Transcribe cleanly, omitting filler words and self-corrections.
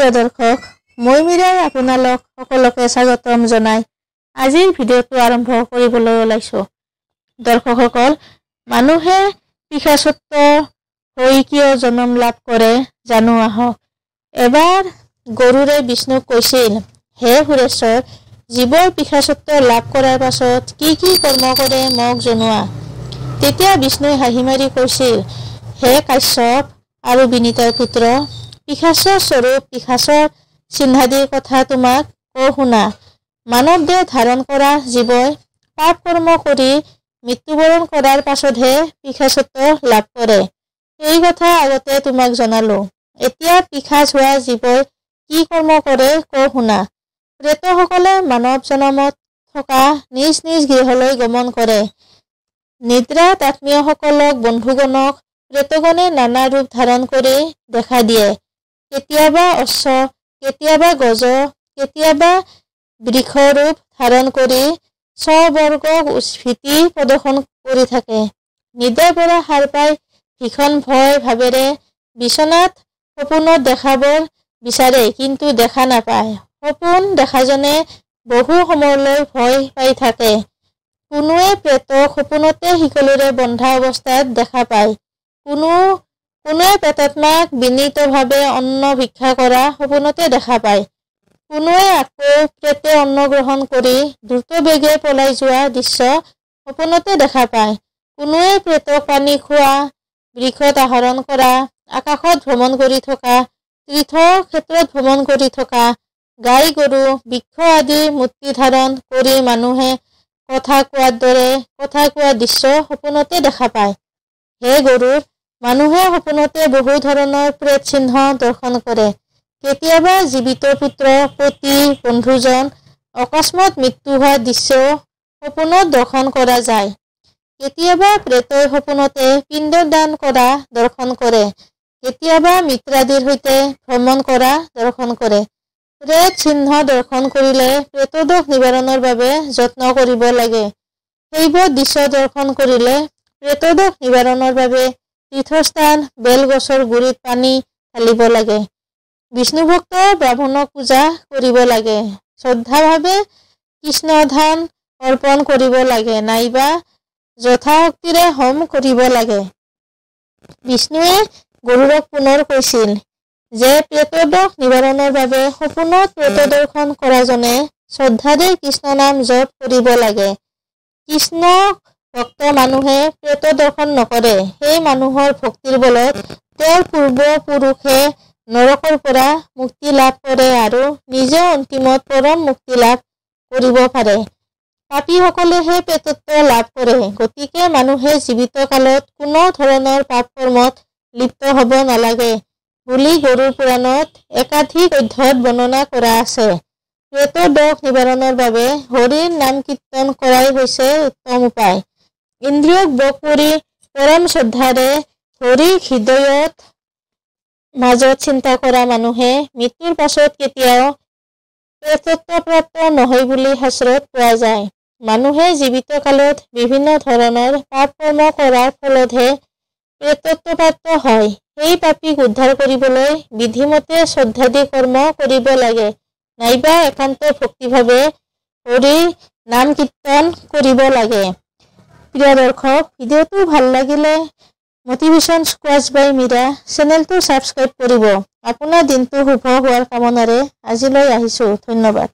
প্ৰিয় দৰ্শক, মই মীৰাই আপোনালোক সকলোকে স্বাগতম জনাই আজিৰ ভিডিঅ'টো আৰম্ভ কৰিবলৈ ওলাইছোঁ। দৰ্শকসকল, মানুহে পিশাচত্ব হৈ কিয় জন্ম লাভ কৰে জানো আহক। এবাৰ গৰুৰে বিষ্ণুক কৈছিল, হে সুৰেশ্বৰ, জীৱৰ পিশাচত্ব লাভ কৰাৰ পাছত কি কি কৰ্ম কৰে মোক জনোৱা। তেতিয়া বিষ্ণুই হাঁহি মাৰি কৈছিল, হে কাশ্যপ আৰু বিনীতৰ পুত্ৰ, পিশাচৰ স্বৰূপ পিশাচৰ চিহ্নাদিৰ কথা তোমাক কওঁ শুনা। মানৱ দেহ ধাৰণ কৰা জীৱই পাপ কৰ্ম কৰি মৃত্যুবৰণ কৰাৰ পাছতহে পিশাচত্ব লাভ কৰে। এই কথা আগতে তোমাক জনালো। এতিয়া পিশাচ হোৱা জীৱই কি কৰ্ম কৰে কওঁ শুনা। প্ৰেতসকলে মানৱ জনমত থকা নিজ নিজ গৃহলৈ গমন কৰে। নিদ্ৰাত আত্মীয়সকলক বন্ধুগণক প্ৰেতগণে নানা ৰূপ ধাৰণ কৰি দেখা দিয়ে। কেতিয়াবা অশ্ব, কেতিয়াবা গজ, কেতিয়াবা বৃক্ষ ৰূপ ধাৰণ কৰি স্ববৰ্গক ভীতি প্ৰদৰ্শন কৰি থাকে। নিদ্ৰাৰ পৰা সাৰ পাই ভীষণ ভয় ভাৱেৰে বিচনাত সপোনত দেখাবৰ বিচাৰে, কিন্তু দেখা নাপায়। সপোন দেখাজনে বহু সময়লৈ ভয় পাই থাকে। কোনোৱে প্ৰেতক সপোনতে শিকলিৰে বন্ধা অৱস্থাত দেখা পায়। কোনোৱে প্ৰেতাত্মাক বিনীতভাৱে অন্ন ভিক্ষা কৰা সপোনতে দেখা পায়। কোনোৱে আকৌ প্ৰেতে অন্ন গ্ৰহণ কৰি দ্ৰুতবেগে পলাই যোৱা দৃশ্য সপোনতে দেখা পায়। কোনোৱে প্ৰেতক পানী খোৱা, বৃক্ষত আহৰণ কৰা, আকাশত ভ্ৰমণ কৰি থকা, তীৰ্থক্ষেত্ৰত ভ্ৰমণ কৰি থকা, গাই গৰু, বৃক্ষ আদি মূৰ্তি ধাৰণ কৰি মানুহে কথা কোৱাৰ দৰে কথা কোৱা দৃশ্য সপোনতে দেখা পায়। হে গৰুৰ, মানুহে সপোনতে বহু ধৰণৰ প্ৰেত চিহ্ন দৰ্শন কৰে। কেতিয়াবা জীৱিত পুত্ৰ, পতি, বন্ধুজন অকস্মাৎ মৃত্যু হোৱা দৃশ্যও সপোনত দৰ্শন কৰা যায়। কেতিয়াবা প্ৰেতই সপোনতে পিণ্ড দান কৰা দৰ্শন কৰে। কেতিয়াবা মিত্ৰাদিৰ সৈতে ভ্ৰমণ কৰা দৰ্শন কৰে। প্ৰেত চিহ্ন দৰ্শন কৰিলে প্ৰেতদোষ নিবাৰণৰ বাবে যত্ন কৰিব লাগে। সেইবোৰ দৃশ্য দৰ্শন কৰিলে প্ৰেতদোষ নিবাৰণৰ বাবে তীৰ্থস্থান, বেলগছৰ গুৰিত পানী ঢালিব লাগে। বিষ্ণুভক্ত ব্ৰাহ্মণক পূজা কৰিব লাগে। শ্ৰদ্ধাভাৱে কৃষ্ণধান অৰ্পণ কৰিব লাগে, নাইবা যথাশক্তিৰে হোম কৰিব লাগে। বিষ্ণুৱে গৰুড়ক পুনৰ কৈছিল যে প্ৰেতদোষ নিবাৰণৰ বাবে সপোনত প্ৰেতদৰ্শন কৰাজনে শ্ৰদ্ধাৰে কৃষ্ণ নাম জপ কৰিব লাগে। কৃষ্ণক ভক্ত মানুহে প্ৰেত দৰ্শন নকৰে। সেই মানুহৰ ভক্তিৰ বলত তেওঁৰ পূৰ্বপুৰুষে নৰকৰ পৰা মুক্তি লাভ কৰে আৰু নিজেও অন্তিমত পৰম মুক্তি লাভ কৰিব পাৰে। পাপীসকলেহে প্ৰেতত্ব লাভ কৰে। গতিকে মানুহে জীৱিত কালত কোনো ধৰণৰ পাপ কৰ্মত লিপ্ত হ'ব নালাগে বুলি গৰুড় পুৰাণত একাধিক অধ্যায়ত বৰ্ণনা কৰা আছে। প্ৰেত দোষ নিবাৰণৰ বাবে হৰিৰ নাম কীৰ্তন কৰাই হৈছে উত্তম উপায়। ইন্দ্ৰিয়ক বশ কৰি পৰম শ্ৰদ্ধাৰে হৰিক হৃদয়ত মাজত চিন্তা কৰা মানুহে মৃত্যুৰ পাছত কেতিয়াও প্ৰেতত্বপ্ৰাপ্ত নহয় বুলি শাস্ত্ৰত পোৱা যায়। মানুহে জীৱিত কালত বিভিন্ন ধৰণৰ পাপ কৰ্ম কৰাৰ ফলতহে প্ৰেতত্বপ্ৰাপ্ত হয়। সেই পাপীক উদ্ধাৰ কৰিবলৈ বিধিমতে শ্ৰদ্ধাদি কৰ্ম কৰিব লাগে, নাইবা একান্ত ভক্তিভাৱে হৰিৰ নাম কীৰ্তন কৰিব লাগে। প্ৰিয় দৰ্শক, ভিডিঅ'টো ভাল লাগিলে মটিভেশ্যন স্কোৱাচ বাই মীৰা চেনেলটো ছাবস্ক্ৰাইব কৰিব। আপোনাৰ দিনটো শুভ হোৱাৰ কামনাৰে আজিলৈ আহিছোঁ। ধন্যবাদ।